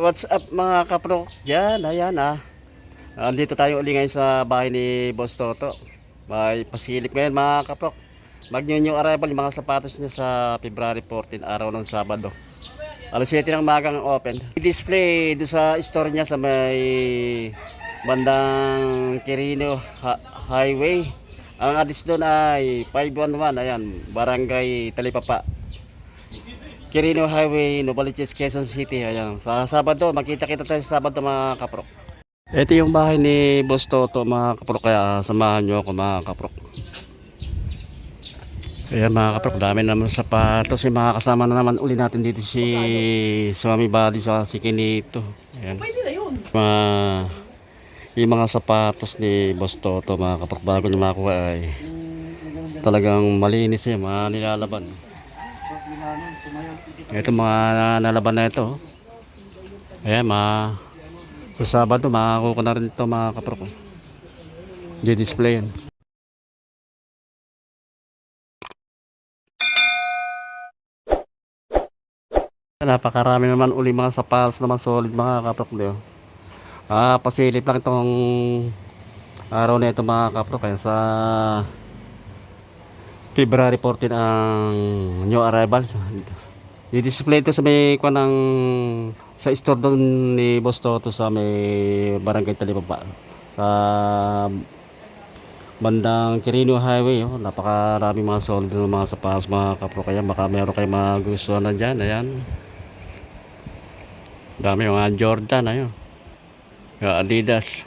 What's up mga kaprok dyan, ayan andito tayo uli ngayon sa bahay ni Boss Toto. May pasilip ngayon mga kaprok. Mag-new arrival yung mga sapatos niya sa February 14, araw ng Sabado. Alas 7 ng magang open. I-display doon sa store niya sa may bandang Quirino Highway. Ang address doon ay 511, ayan, Barangay Talipapa, Quirino Highway, Novaliches, Quezon City. Ayan. Sa Sabado, makita-kita tayo sa Sabado mga kaprok. Ito yung bahay ni Boss Toto mga kaprok, kaya samahan nyo ako mga kaprok. Ayan mga kaprok, dami naman sapatos. Mga kasama na naman uli natin dito si Swami Bali sa si Kinito. Ayan. Pwede na yun. Yung mga sapatos ni Boss Toto mga kaprok, bago nyo makuha ay talagang malinis yan, mga nilalaban. Ito mga nalaban na ito. Ayan, sa Sabado makakuha na rin ito mga kaprok. Di-display yan. Napakarami naman uli mga sapatos naman, solid mga kaprok nyo. Pasilip lang itong araw na ito mga kaprok. Kaya sa February 14 ang new arrival. Di-display ito sa may sa store doon ni Boss Toto sa may Barangay Talipapa, sa bandang Quirino Highway. Napakarami mga solid ng mga sapatos mga kapro, kaya baka meron kayo magustuhan na dyan. Ayan, dami mga Jordan, ayun, Adidas.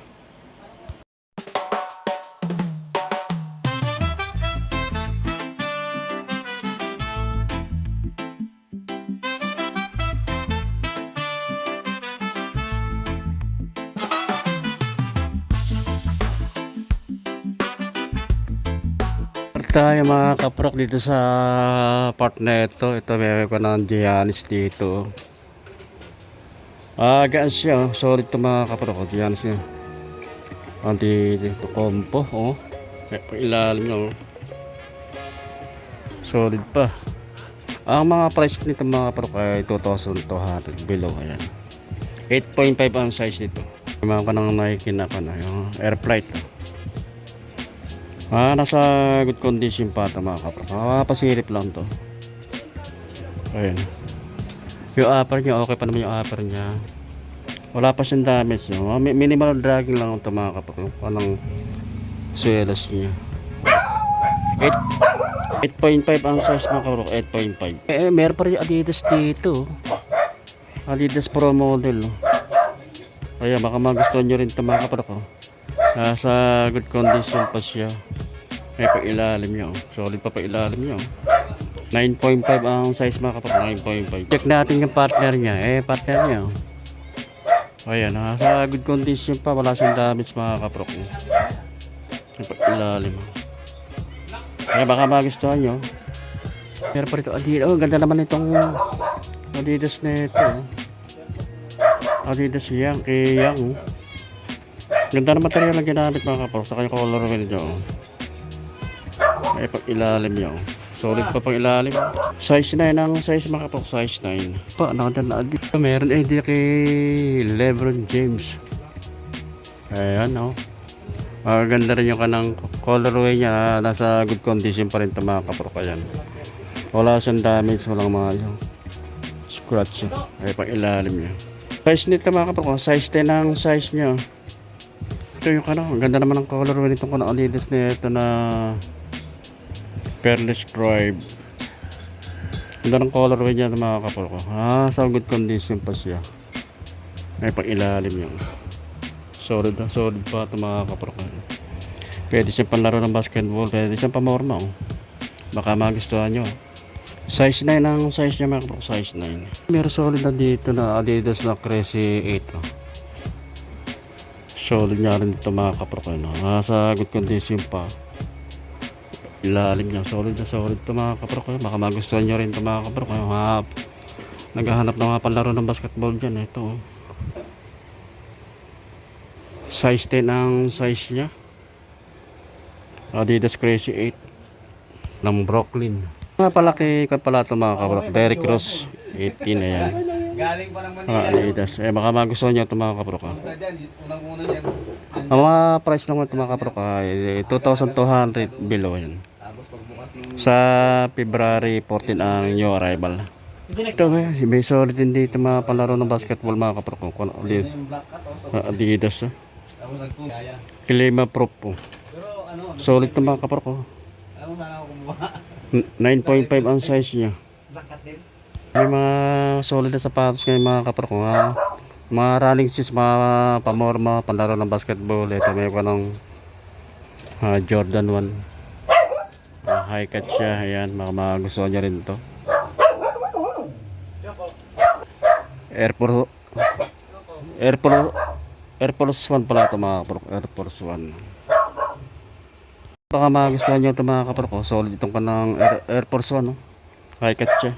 Tayo mga kaprok dito sa part na ito. Ito meron ko ng Giannis dito. Gaan siya, solid to mga kaprok. Giannis niya, anti dito compo. Ilalim niya, solid pa. Ang mga price nito mga kaprok ay 2,200 below. Ayan, 8.5 ang size nito. Meron ko ng Nike na yung air flight. Nasa good condition pa ito mga kaprok. Pasilip lang to. Ayan, yung upper niya okay pa naman, yung upper niya wala pa siyang damage. Minimal dragging lang ito mga kaprok. Anong swelas niya, 8.5 ang size mga kaprok, 8.5. Meron pa rin Adidas dito, Adidas Pro model. Kaya baka magustuhan nyo rin ito mga kaprok. Nasa good condition pa siya. May pa-ilalim nyo, solid pa ilalim nyo. 9.5 ang size mga kapatid, 9.5. Check natin yung partner niya. Partner niya, ayan, nasa good condition pa, wala siyang damage mga kaprok. May pa-ilalim. Kaya baka magustuhan nyo. Meron pa rito Adidas. Ganda naman itong Adidas na ito. Adidas Yang, kay Yang. Ganda na material ang ginamit mga kaprok. Saka yung color nito, may pag-ilalim nyo, solid pa pang ilalim. Size 9 ang size mga kaprok, size 9 pa. Nakadala dito meron di kay Lebron James. Ayan, maganda rin yung kanang colorway niya. Nasa good condition pa rin ito mga kaprok. Ayan, wala siyang damage, walang mga scratch. May pang-ilalim nyo. Size nito mga kaprok, size 10 ang size nyo. Ito yung ang ganda naman ng colorway nitong Adidas na ito na Pearless Drive. Ganda ng colorway niya mga kaprok. Sa good condition pa siya. May pang-ilalim yung solid pa ito mga kaprok. Pwede siyang panlaro ng basketball, pwede siyang pamorma. Baka magustuhan nyo. Size 9 ang size niya mga kaprok, size 9. Meron solid na dito na Adidas na Crazy 8. Solid nga rin ito mga kaprok. Sa good condition pa, ilalim niya, solid na solid ito mga kaprok. Baka magustuhan nyo rin ito mga kaprok. Naghahanap ng mga panlaro ng basketball dyan. Ito size 10 ang size niya, Adidas Crazy 8 ng Brooklyn. Palaki ka pala ito mga kaprok, Derrick Rose 18. Ayan, Galing pa ng Mga Manila. Adidas. Baka magustuhan nyo ito mga kaprok. Punta dyan, unang-una dyan. Ang mga price naman ito mga kaprok ay 2,200 below yan. Tapos pagbukas nung Sa February 14 ang new arrival. Ito may solid din dito mga palaro ng basketball mga kaprok. yung black cat also. Adidas. Tapos nagkaya. Klima Pro po. Pero ano, Solid ito mga kaprok. alam mo sana ako kumuha. 9.5 ang size niya. Black cat din. May mga solid na sapatos ngayon mga kaprok. Mga running shoes, mga pamorma, panlaro ng basketball. Ito may ko ng Jordan 1. High cut siya. Ayan, magustuhan nyo rin ito. Air Force 1 pala ito mga kaprok. Air Force 1. Baka magustuhan nyo ito mga kaprok. Solid itong kanang Air Force 1. No? High cut siya.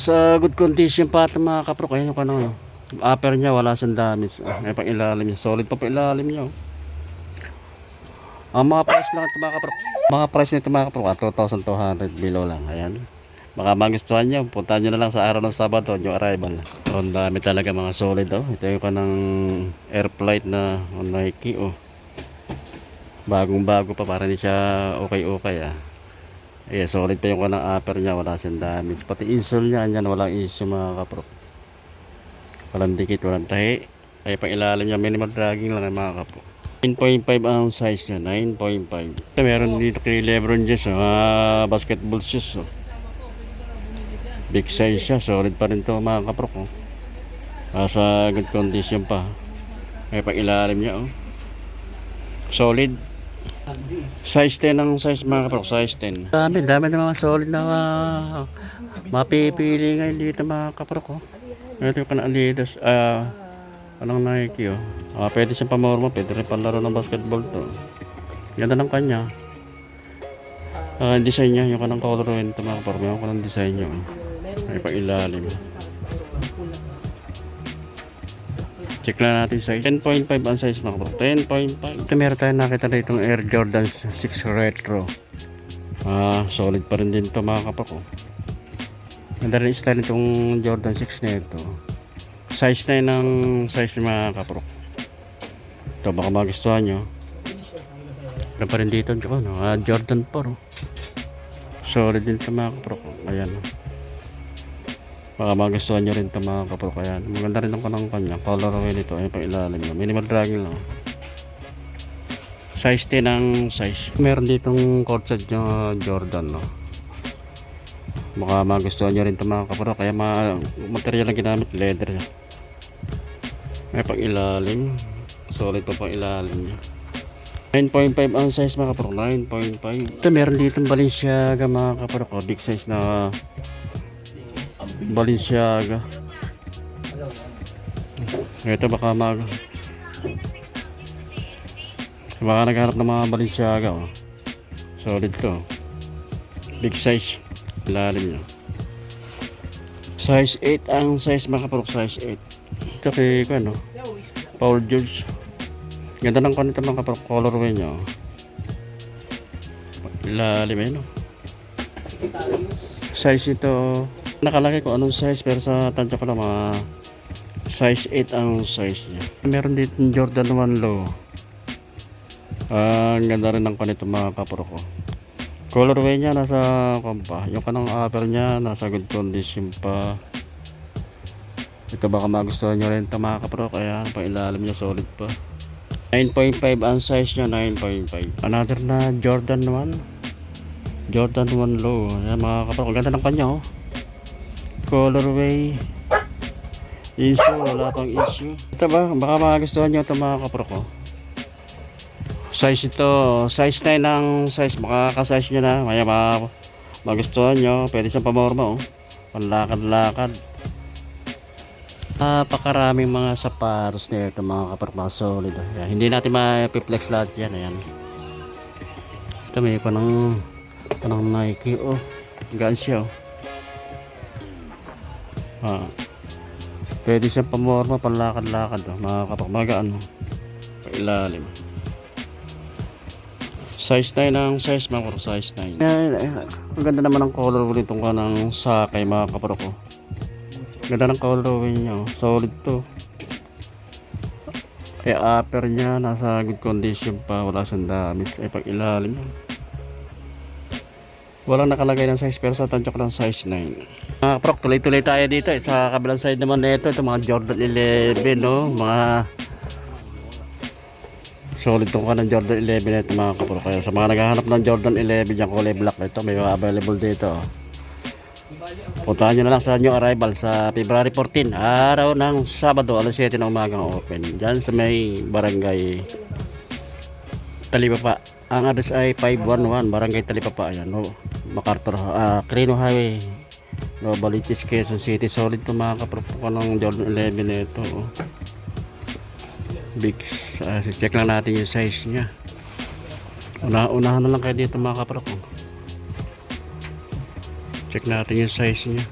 Sa good condition pa ito mga kaprok. Ayan yung kanang upper niya. Wala siyang damage. May pang ilalim niya. Solid pa ilalim niya. Ang mga price lang ito mga kaprok. Mga price nito mga kaprok. 2,200 below lang. Ayan. Baka magustuhan nyo, punta nyo na lang sa araw ng Sabado, yung arrival. So, ang dami talaga mga solid. Ito yung kanang air flight na Nike. Bagong bago pa, para hindi siya okay. Solid pa yung kanang upper niya, wala siyang damage. Pati insole niya, yan, walang issue mga kaprok. Walang dikit, walang tahi. Ay pang ilalim niya, minimal dragging lang mga kaprok. 9.5 ang size niya, 9.5. Meron dito kay Lebron James, basketball shoes. Big size siya, solid pa rin to mga kaprok. Sa good condition pa. May pang ilalim niya. Solid. Size 10 ang size mga kaprok, size 10. Dami na mga solid na mapipili ngayon dito mga kaprok. Ito yung kanang Adidas, anong Nike. Pwede siyang pamorma, pwede rin panlaro ng basketball to. Ganda ng kanya. Design niya, yung kanang color ito mga kaprok, yung kanang design niya. May pang ilalim. Check na natin size. 10.5 ang size mga kaprok. 10.5. Ito meron tayo nakita na itong Air Jordan 6 Retro. Solid pa rin din ito mga kaprok. Ganda rin style itong Jordan 6 na ito. Size na yun ang size mga kaprok. Ito baka magustuhan nyo. Ganda pa rin dito. Jordan 4. Solid din ito mga kaprok. Ayan. Baka magustuhan nyo rin ito mga kaprok. Ayan. Maganda rin ang kanang kanya. Colorway nito. Ayan pang ilalim na. Minimal dragging lang. Size 10 ang size. Meron ditong courtside nyo Jordan. Baka magustuhan nyo rin ito mga kaprok. Kaya material ang ginamit. Leather. May pang ilalim. Solid pa pang ilalim niya. 9.5 ang size mga kaprok. 9.5. Ito meron ditong Balenciaga mga kaprok. Big size na Balenciaga. Ito baka naghanap ng mga Balenciaga. Solid to. Big size. Lalim niya. Size 8 ang size mga kaprok. Size 8. Ito kay Paul George. Ganda ng kanito mga kaprok. Colorway niya. Lalim size ito. Nakalagay ko anong size pero sa tansya ko lang mga size 8 ang size niya. Meron dito Jordan 1 low. Ang ganda rin ng kanito mga kaprok. Colorway niya nasa kompa. Yung kanang upper niya nasa good condition pa. Ito baka magustuhan nyo rin ito mga kaprok. Kaya pang ilalim niya solid pa. 9.5 ang size niya. 9.5. Another na Jordan 1. Jordan 1 low. Ayan mga kaprok. Ganda ng kanya colorway. Issue, wala pang issue. Ito baka magustuhan nyo ito mga kaprok. Size ito, size 9 ang size. Makaka-size nyo na. Kaya magustuhan nyo. Pwede siyang pamorma panlakad-lakad. Napakaraming mga sapatos na ito mga kaprok. Mga solid. Ayan. Hindi natin ma-flex lahat yan. Ayan. Ito may panang Nike. Gaan siya. Pwede siyang pamorma, panlakad-lakad mga kaprok, magaan pailalim. Size 9 ang size mga kapro, size 9. Ang ganda naman ng color nitong kanang sakay mga kapro ko. Ganda ng colorway niya, oh. Solid to. Upper niya nasa good condition pa, wala siyang damage. Pag ilalim niya, walang nakalagay ng size pero sa tansya ko ng size 9. Mga prok, tuloy-tuloy tayo dito. Sa kabilang side naman nito, ito mga Jordan 11, no? Mga solid tong ka ng Jordan 11 na ito mga kapro. Kaya sa mga naghahanap ng Jordan 11 yung kulay black, ito may available dito. Puntahan nyo na lang sa new arrival sa February 14, araw ng Sabado, alas 7 ng umagang open. Diyan sa may barangay Talipapa. Ang address ay 511 barangay Talipapa. Ayan, no? MacArthur, Quirino Highway, Novaliches, Quezon City. Solid to mga kapropo ng Jordan 11 na ito. Oh. Big, check lang natin yung size nya. Unahan na lang kayo dito mga kapropo. Check natin yung size nya.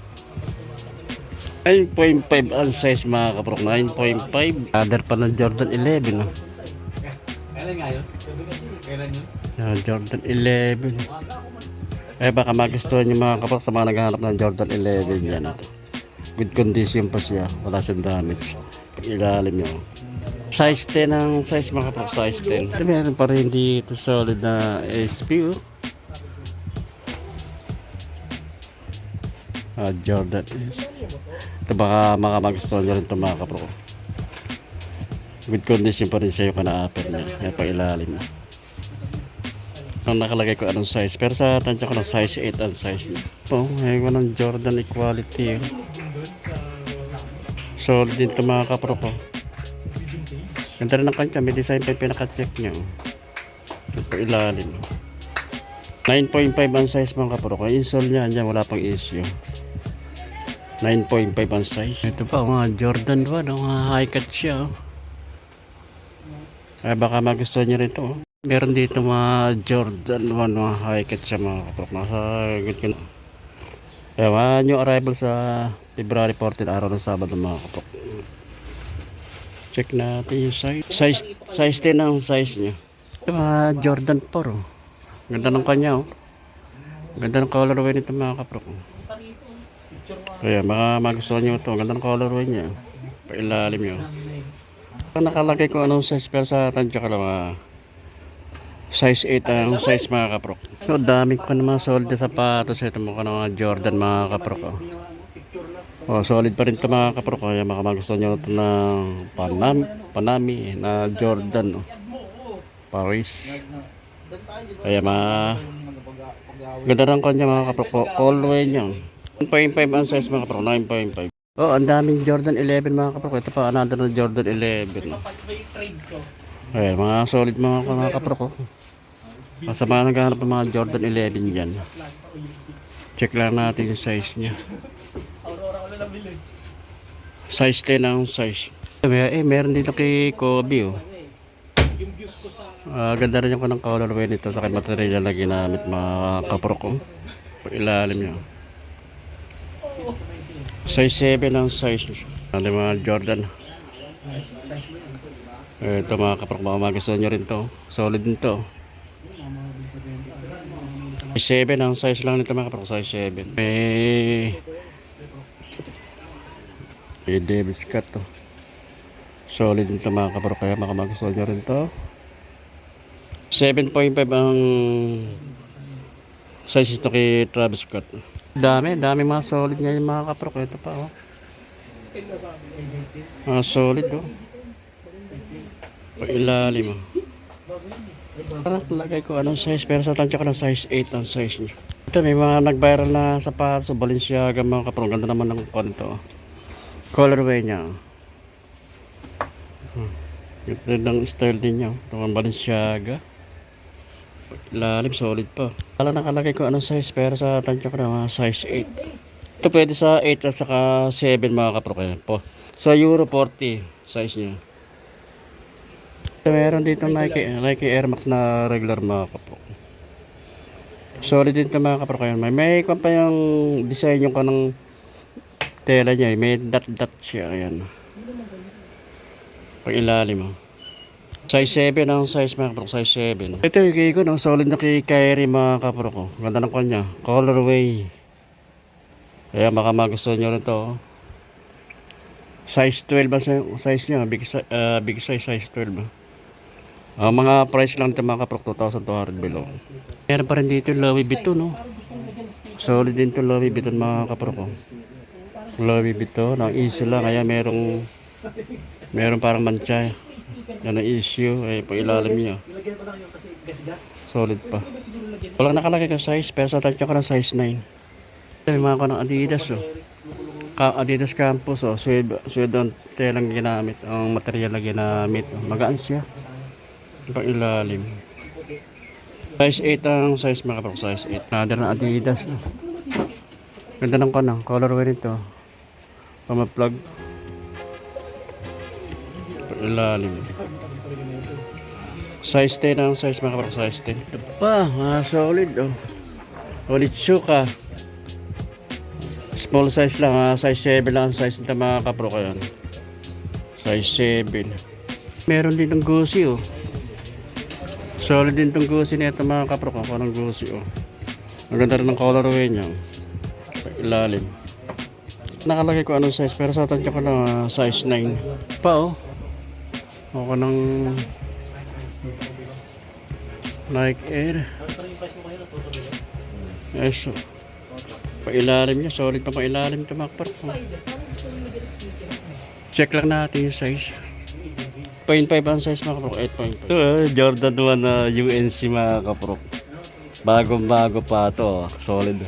9.5 ang size mga kaprok. 9.5. Other pa ng Jordan 11. No? Kailan nga yun? Kailan yun? Jordan 11. Baka magustuhan nyo mga kaprok sa mga naghahanap ng Jordan 11 yan. Ito. Good condition pa siya. Wala siyang damage. Pag ilalim nyo. Size 10 ang size mga kaprok. Size 10. Ito meron pa rin dito solid na SP. Jordan is ito, baka magustuhan nyo rin ito mga kapro. Good condition pa rin siya yung kana-upper niya. Kaya pa ilalim. Ang nakalagay ko anong size, pero sa tansya ko ng size 8 ang size niya. Ito, ngayon ng Jordan equality. Solid din ito mga kapro ko. Ganda rin ang kanya, may design pa yung pinaka-check niya. Ito pa ilalim. 9.5 ang size mga kapro ko. Insole niya, dyan wala pang issue. 9.5 ang size. Ito pa, mga Jordan 1, mga high cut siya. Ay, baka magustuhan nyo rin ito. Meron dito mga Jordan 1, mga high cut siya mga kapro. Nasa good ka na. Kaya new arrival sa February 14, araw ng Sabado mga kapro. Check natin yung size. Size 10 ang size niya. Ito mga Jordan 4. Oh. Ganda ng kanya. Oh. Ganda ng colorway nito mga kapro. Kaya baka magustuhan nyo ito. Ganda ng colorway niya. Pailalim nyo. Nakalagay ko anong size pero sa tansya ka lang. Size 8 ang size mga kaprok. So dami ko naman solid na sapatos. Ito mo ka ng mga Jordan mga kaprok. Solid pa rin ito mga kaprok. Kaya baka magustuhan nyo ito ng Panami na Jordan. Paris. Kaya ganda ng kanya mga kaprok. Colorway niya. 9.5 ang size mga kapro, 9.5. Ang daming Jordan 11 mga kapro. Ito pa another na Jordan 11. Ayan, mga solid mga kapro ko. Sa mga naghahanap ng mga Jordan 11 dyan. Check lang natin yung size nya. Size 10 ang size. Meron dito kay Kobe. Ganda rin yung kanang colorway nito sa material na ginamit mga kapro ko. Ilalim nyo. Size 7 ang size. Ano mga Jordan. Ito mga kaprok, baka magustuhan nyo rin to. Solid din to. Size 7 ang size lang nito mga kaprok. Size 7. May Davis cut to. Solid din to mga kaprok. Kaya baka magustuhan nyo rin to. 7.5 ang size ito kay Travis Scott. Dami mga solid nga yung mga kaprok. Ito pa solid Pailalim Parang lagay ko anong size pero sa tansya ko ng size 8 ang size niya. Ito may mga nag-viral na sapatos sa Balenciaga mga kaprok. Ganda naman ng konto. Colorway niya. Ganda ng style din niya. Ito ang Balenciaga. Lalim, solid pa. Wala nakalagay ko anong size pero sa tansya ko na size 8. Ito pwede sa 8 at saka 7 mga kaprok. Po. Sa Euro 40 size niya. Meron dito Nike Air Max na regular mga kaprok. Solid din ito mga kaprok. May pa yung design yung kanang tela niya. May dot siya. Ayan. Pag ilalim Size 7 ang size mga kaprok, size 7. Ito yung kay ko, no? Solid na kay Kyrie mga kaprok ko. Ganda ng kanya, colorway. Kaya baka magustuhan nyo rin to. Size 12 ba size niya, big size, size 12. Ang mga price lang ito mga kaprok, 2,200 below. Meron pa rin dito Louis Vuitton, no? Solid din to Louis Vuitton mga kaprok ko. Louis Vuitton, ang issue lang, kaya meron parang mancha. Yan ang issue, ay pag-ilalim niya. Ilagyan pa lang yung kasi gas-gas. Solid pa. Walang nakalagay ka size, pero sa tansya ko ng size 9. May mga ko ng Adidas, oh. Adidas Campus, oh. Suede telang ginamit. Ang material na ginamit, oh. Magaan siya. Pag-ilalim. Size 8 ang size mga kapag size 8. Nader na Adidas, oh. Ganda ng kanang, colorway nito. Pamaplug. Pag-ilalim. Size 10 ang size mga kapag size 10. Ito pa, solid, oh. Solid Shuka. Small size lang, size 7 lang ang size nito mga kapro ko yan. Size 7. Meron din ng Gucci, oh. Solid din tong Gucci nito mga kapro ko, ng Gucci, oh. Maganda rin ng colorway niya. Ilalim. Nakalagay ko anong size, pero sa tansya ko na size 9 pa, oh. Ako ng Nike Air. Yes, oh. Pailalim niya, solid pa pailalim ito mga kapro. Check lang natin yung size. 0.5 ang size mga kapro, 8.5. Ito, Jordan 1 na UNC mga kapro. Bagong-bago pa ito, solid.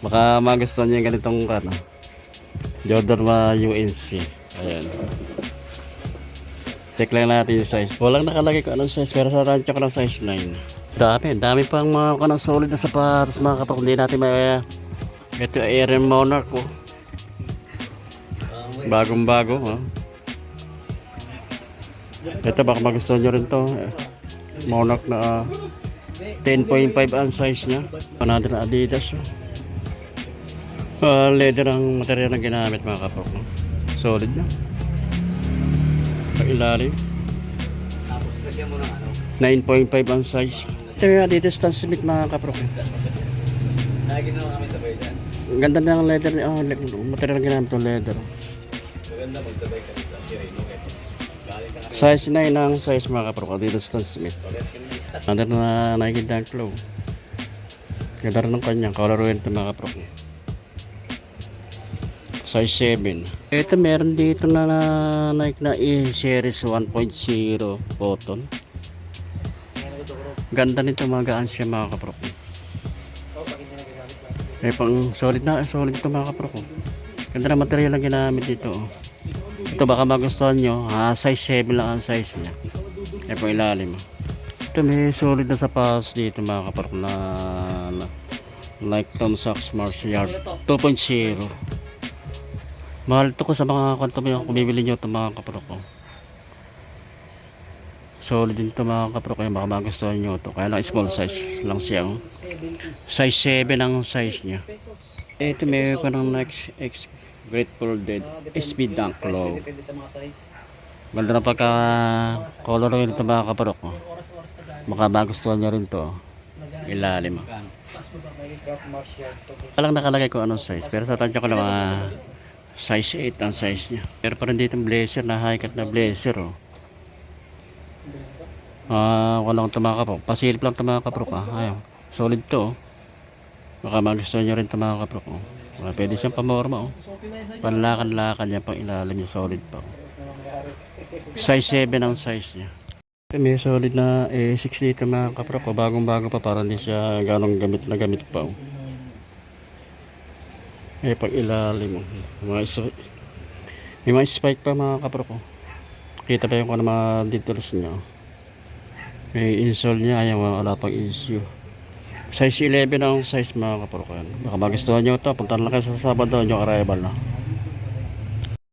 Baka magustuhan niya yung ganitong ano, Jordan 1 UNC. Ayan. Check lang natin yung size. Walang nakalagay ko anong size, pero sa rancho ko ng size 9. Dami pang mga kanang solid na sapatos mga kapro. Hindi natin may ito Air Monarch, oh. Bagong-bago, oh. Ito baka magustuhan nyo rin to. Monarch na 10.5 ang size nya. Panado na Adidas, oh. Leather ang material na ginamit mga kapok, oh. Solid na. Pag-ilalim. Tapos lagyan mo ng ano. 9.5 ang size. Ito yung Adidas Stan Smith mga kapok. Lagi na kami sabay dyan. Ang ganda ng leather, material na ginamit ng leather. Maganda magsabay kasi sa Kirino. Galing sa Size 9 ang size mga kapro, Adidas Stan Smith. Under na Nike Dunk Low. Ganda rin ng kanyang colorway ito mga kapro. Size 7. Ito meron dito na Nike na E-Series 1.0 cotton. Ganda nito, magaan siya mga kapro. Pang solid ito mga kapro ko. Ganda na material ang ginamit dito, oh. Ito baka magustuhan nyo, size 7 lang ang size nya. Pang ilalim, oh. Ito may solid na sapatos dito mga kapro na like Tom Sachs Martial 2.0. Mahal ito ko sa mga kanto mo kung bibili nyo ito mga kapro ko. Solid din ito mga kapro ko, baka magustuhan nyo ito. Kaya lang small size lang siya, oh. Size 7 ang size nya. Ito may ko ng Nike X Grateful Dead SB Dunk Low. Depende sa mga size. Ganda na pagka colorway nito mga kapro ko. Baka magustuhan nyo rin to, oh. Ilalim, oh. Walang nakalagay ko anong size, pero sa tansya ko na mga size 8 ang size nya. Pero pa rin dito blazer na high cut na blazer, oh. Walang tumakapro. Pasilip lang tumakapro ka. Ayaw. Solid to, oh. Baka magustuhan nyo rin tumakapro ko. Pwede siyang pamorma, oh. Panlakan-lakan niya pang ilalim niya. Solid pa, oh. Size 7 ang size niya. Ito may solid na A6 dito mga kapro ko. Bagong-bago pa, para hindi siya ganong gamit na gamit pa, oh. Pag ilalim, oh. May mga spike pa mga kapro ko. Kita pa yung kung ano mga details niya, oh. May insole niya, ayaw, wala pang issue. Size 11 ang size mga kaprokan. Baka magustuhan nyo ito, punta lang kayo sa Sabado, yung arrival na.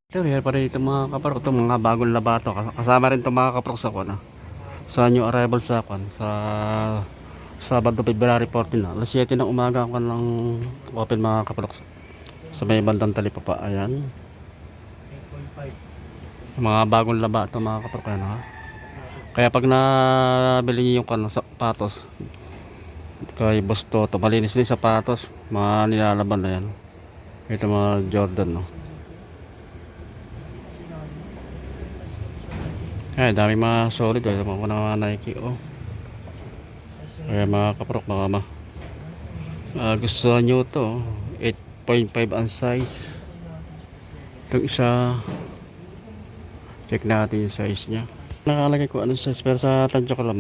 Ito, meron pa rin ito mga kaprok, ito mga bagong labato. Kasama rin ito mga kaprok sa kwan, sa new arrival sa kwan, sa Sabado, February 14 na. Alas 7 ng umaga ako ng open mga kaprok. Sa may bandang Talipapa, ayan. Mga bagong labato mga kaprokan, ha. Kaya pag nabili niyo yung sapatos kay Boss Toto, malinis din sapatos, mga nilalaban na yan. Ito mga Jordan, no. Ay, dami mga solid. Ito mga Nike, oh. Kaya mga kaprok, gusto nyo to, 8.5 ang size. Itong isa, check natin yung size nya. Nakalagay ko anong size, pero sa tansya ko lang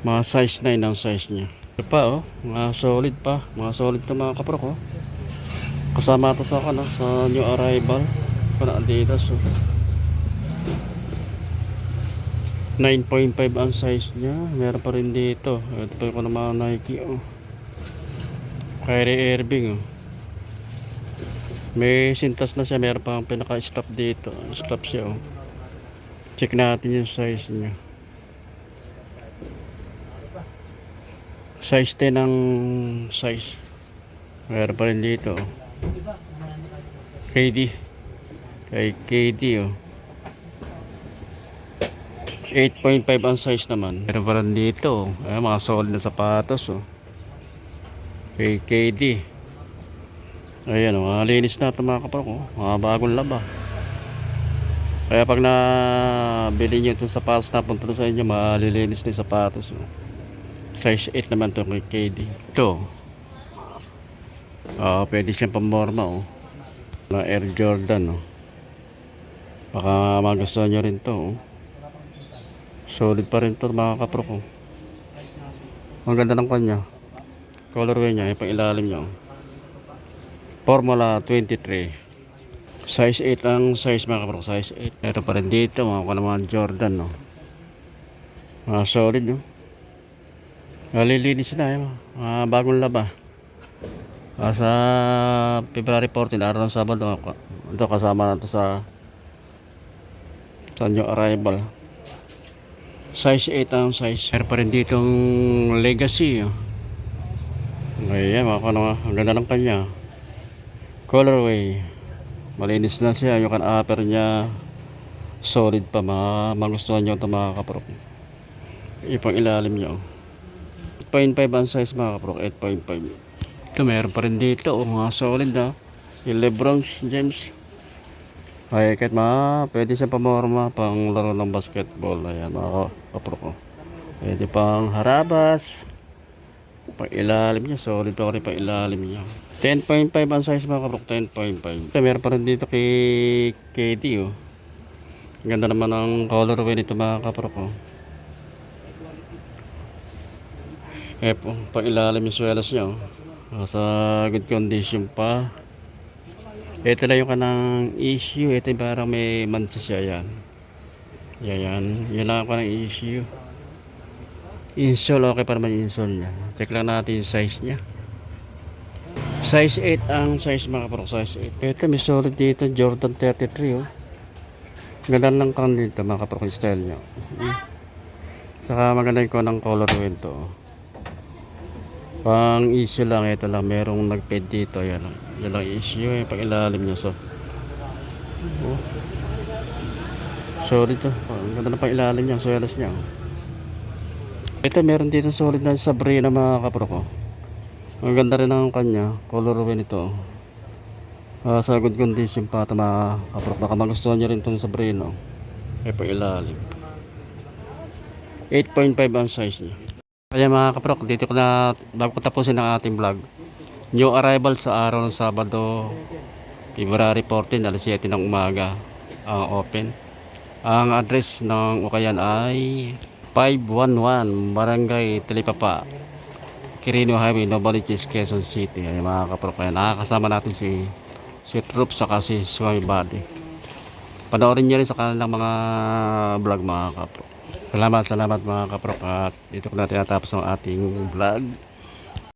mga size 9 ang size nya. Ito pa, oh, mga solid pa, mga solid to mga kaprok, oh. Kasama ito sa new arrival para Adidas, oh. 9.5 ang size nya. Meron pa rin dito. Ito pa yung mga Nike, oh. Kyrie Irving, oh. May sintas na siya. Meron pa ang pinaka-strap dito. Strap siya, oh. Check natin yung size nya. Size 10 ang size. Meron pa rin dito, oh. KD. Kay KD, oh. 8.5 ang size naman. Meron pa rin dito, oh. Ay, mga solid na sapatos, oh. Kay KD. Ayan, oh. Linis na ito mga kaprok, oh. Mga bagong laba. Kaya pag nabili nyo itong sapatos na punta sa inyo, malilinis na yung sapatos, oh. Size 8 naman ito kay KD. Ito, pwede siyang pamorma, oh. Na Air Jordan, oh. Baka magustuhan nyo rin to, oh. Solid pa rin to mga kaprok, oh. Ang ganda ng kanya. Colorway niya, yung pang ilalim niya, oh. Formula 23. Size 8 ang size mga kaprok, size 8. Ito pa rin dito mga Jordan, no. Mga solid, no. Nalilinis na, mga bagong laba. Sa February 14, araw ng Sabado, ito kasama na ito sa new arrival. Size 8 ang size. Meron pa rin ditong Legacy, oh. Ayan, ang ganda ng kanya. Colorway, malinis na siya. Yung upper nya solid pa. Magustuhan nyo ito mga kaprok. Ipang ilalim nyo, 8.5 ang size mga kaprok. 8.5. Ito meron pa rin dito, oh, mga solid, ah. Yung Lebron James. Ay, kahit pwede siya pamorma pang laro ng basketball. Ayan mga kaprok, oh. Pwede pang harabas. Pang ilalim niya, solid pa rin pang ilalim niya. 10.5 ang size mga kaprok, 10.5. Meron pa rin dito kay KD, oh. Ganda naman ang colorway nito mga kaprok, oh. Pang ilalim yung swelas niya, oh. Sa good condition pa. Ito na yung kanang issue. Ito yung parang may mancha siya, yan. Yan lang ako ng issue. Insole, okay pa naman yung insole niya. Check lang natin yung size niya. Size 8 ang size mga kaprok, size 8. Ito may solid dito, Jordan 33, oh. Ganda lang kan dito mga kaprok yung style niya. Saka maganda yung ng colorway ito, oh. Pang issue lang, ito lang, merong nagped dito, yan lang issue, pang ilalim niya, so. Oh. Solid to, ang ganda na pang ilalim niya, swelas niya, oh. Ito meron dito solid na Sabrina mga kaprok, oh. Ang ganda rin ang kanya, colorway nito, oh. Sa good condition pa ito mga kaprok, baka magustuhan nyo rin itong Sabrina, oh. Pang ilalim 8.5 ang size niya. Kaya mga kaprok, dito ko na, bago ko tapusin ang ating vlog, new arrival sa araw ng Sabado, February 14, alas 7 ng umaga ang open. Ang address ng Ukayan ay 511 Barangay Talipapa, Quirino Highway, Novaliches, Quezon City. Ay mga kaprok, kaya nakakasama natin si Troop saka si Swami Body. Panoorin nyo rin sa kanilang mga vlog mga kaprok. Salamat mga kaprok, at dito ko na tinatapos ang ating vlog.